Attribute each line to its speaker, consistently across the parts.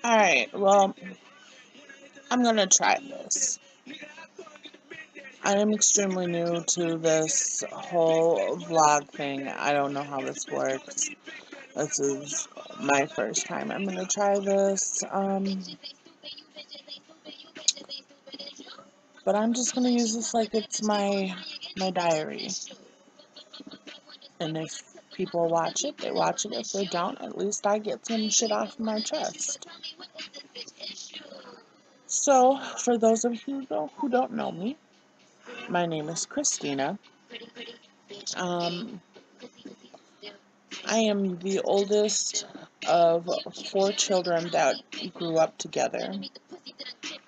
Speaker 1: Alright, well, I'm gonna try this. I am extremely new to this whole vlog thing. I don't know how this works. This is my first time. I'm gonna try this. But I'm just gonna use this like it's my diary. And if people watch it, they watch it. If they don't, at least I get some shit off my chest. So, for those of you who don't know me, my name is Christina. Um, I am the oldest of 4 children that grew up together.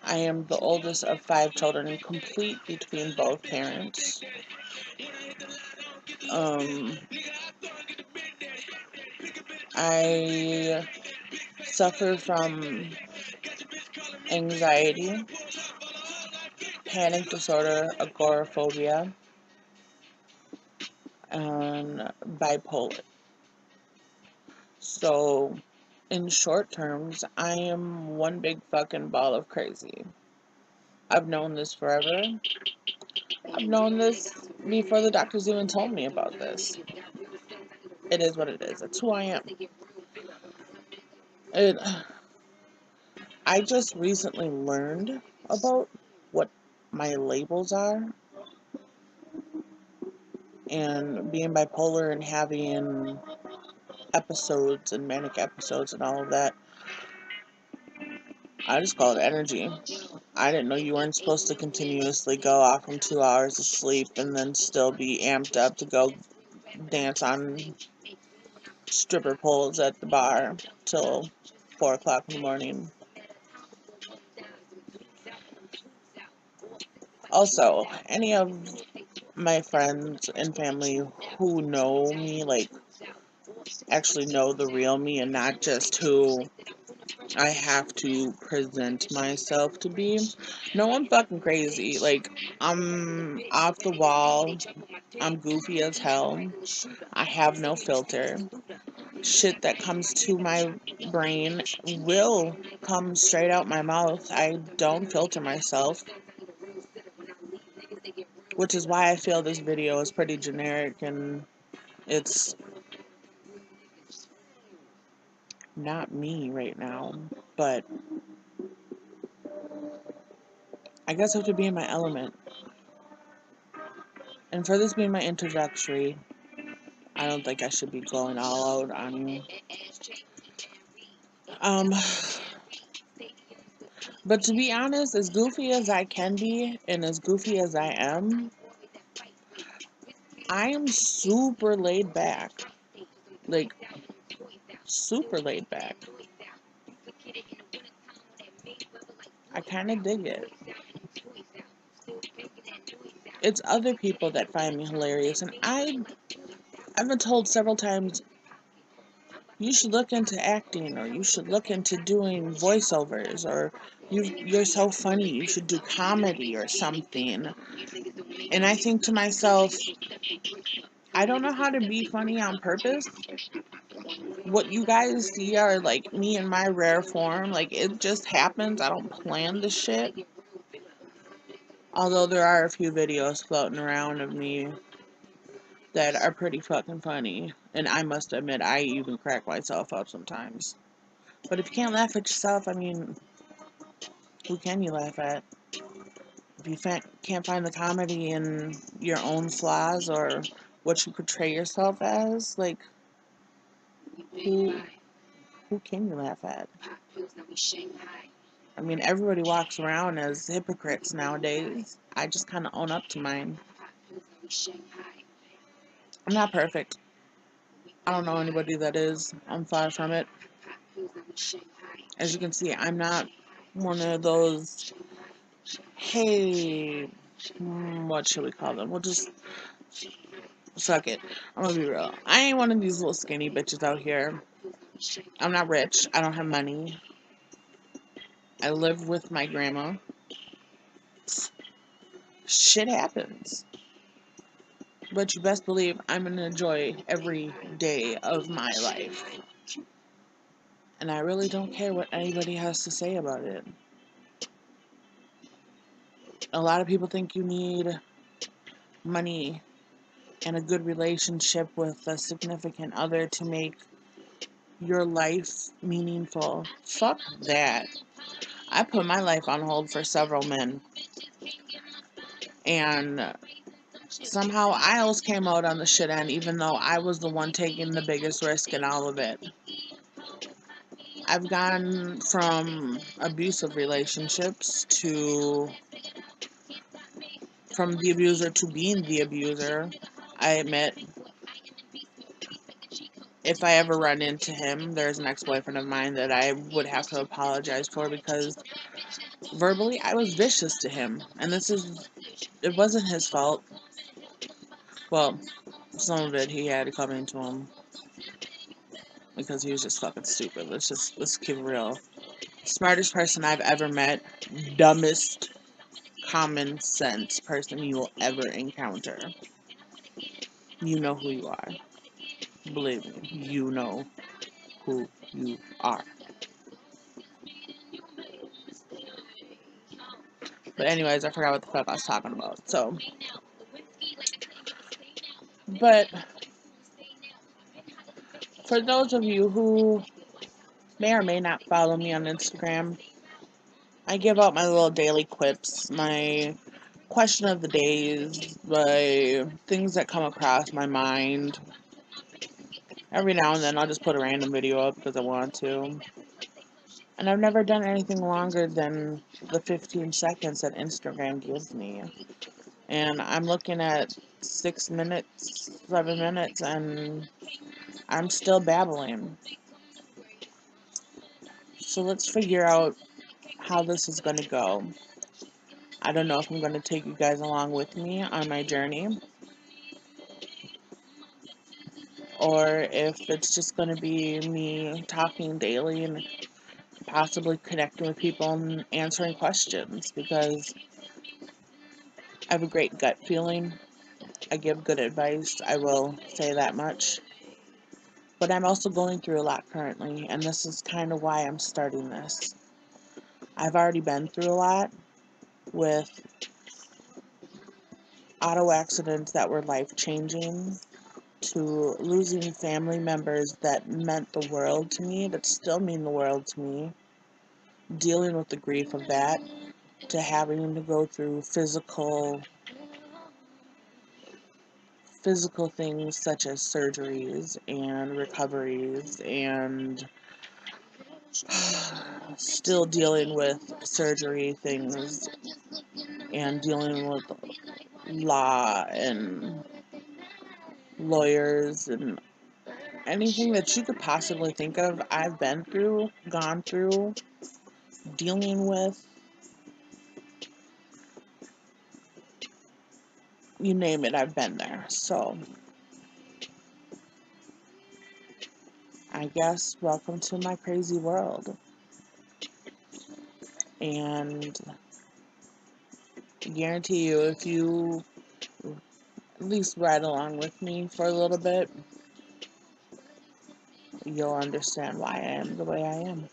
Speaker 1: I am the oldest of 5 children and complete between both parents. Um, I suffer from anxiety, panic disorder, agoraphobia, and bipolar. So, in short terms, I am one big fucking ball of crazy. I've known this forever. I've known this before the doctors even told me about this. It is what it is. It's who I am. It, I just recently learned about what my labels are, and being bipolar and having episodes and manic episodes and all of that. I just call it energy. I didn't know you weren't supposed to continuously go off from 2 hours of sleep and then still be amped up to go dance on stripper poles at the bar till 4 o'clock in the morning. Also, any of my friends and family who know me, like, actually know the real me and not just who I have to present myself to be. No, I'm fucking crazy. Like, I'm off the wall. I'm goofy as hell. I have no filter. Shit that comes to my brain will come straight out my mouth. I don't filter myself. Which is why I feel this video is pretty generic and it's not me right now. But I guess I have to be in my element. And for this being my introductory, I don't think I should be going all out on you. But to be honest, as goofy as I can be, and as goofy as I am super laid back. Like, super laid back. I kind of dig it. It's other people that find me hilarious, and I've been told several times, you should look into acting, or you should look into doing voiceovers, or you're so funny, you should do comedy or something. And I think to myself, I don't know how to be funny on purpose. What you guys see are like me in my rare form. Like, it just happens. I don't plan the shit. Although there are a few videos floating around of me that are pretty fucking funny. And I must admit, I even crack myself up sometimes. But if you can't laugh at yourself, I mean, who can you laugh at? If you can't find the comedy in your own flaws or what you portray yourself as, like, who can you laugh at? I mean, everybody walks around as hypocrites nowadays. I just kind of own up to mine. I'm not perfect. I don't know anybody that is. I'm far from it. As you can see, I'm not one of those, hey, what should we call them? We'll just suck it. I'm gonna be real. I ain't one of these little skinny bitches out here. I'm not rich. I don't have money. I live with my grandma. Shit happens. But you best believe I'm gonna enjoy every day of my life. And I really don't care what anybody has to say about it. A lot of people think you need money and a good relationship with a significant other to make your life meaningful. Fuck that. I put my life on hold for several men. And somehow I always came out on the shit end, even though I was the one taking the biggest risk in all of it. I've gone from abusive relationships to from the abuser to being the abuser. I admit, if I ever run into him, there's an ex-boyfriend of mine that I would have to apologize for, because verbally I was vicious to him. And it wasn't his fault. Well, some of it he had to come into him because he was just fucking stupid. Let's keep it real. Smartest person I've ever met, dumbest common sense person you will ever encounter. You know who you are. Believe me, you know who you are. But anyways, I forgot what the fuck I was talking about. But for those of you who may or may not follow me on Instagram, I give out my little daily quips, my question of the days, my things that come across my mind. Every now and then I'll just put a random video up because I want to. And I've never done anything longer than the 15 seconds that Instagram gives me. And I'm looking at 6 minutes, 7 minutes, and I'm still babbling. So let's figure out how this is going to go. I don't know if I'm going to take you guys along with me on my journey, or if it's just going to be me talking daily and possibly connecting with people and answering questions, because I have a great gut feeling. I give good advice, I will say that much. But I'm also going through a lot currently, and this is kind of why I'm starting this. I've already been through a lot with auto accidents that were life-changing, to losing family members that meant the world to me, that still mean the world to me, dealing with the grief of that, to having to go through physical things such as surgeries and recoveries, and still dealing with surgery things and dealing with law and lawyers and anything that you could possibly think of. I've been through, gone through, dealing with, you name it, I've been there. So I guess welcome to my crazy world. And I guarantee you, if you at least ride along with me for a little bit, you'll understand why I am the way I am.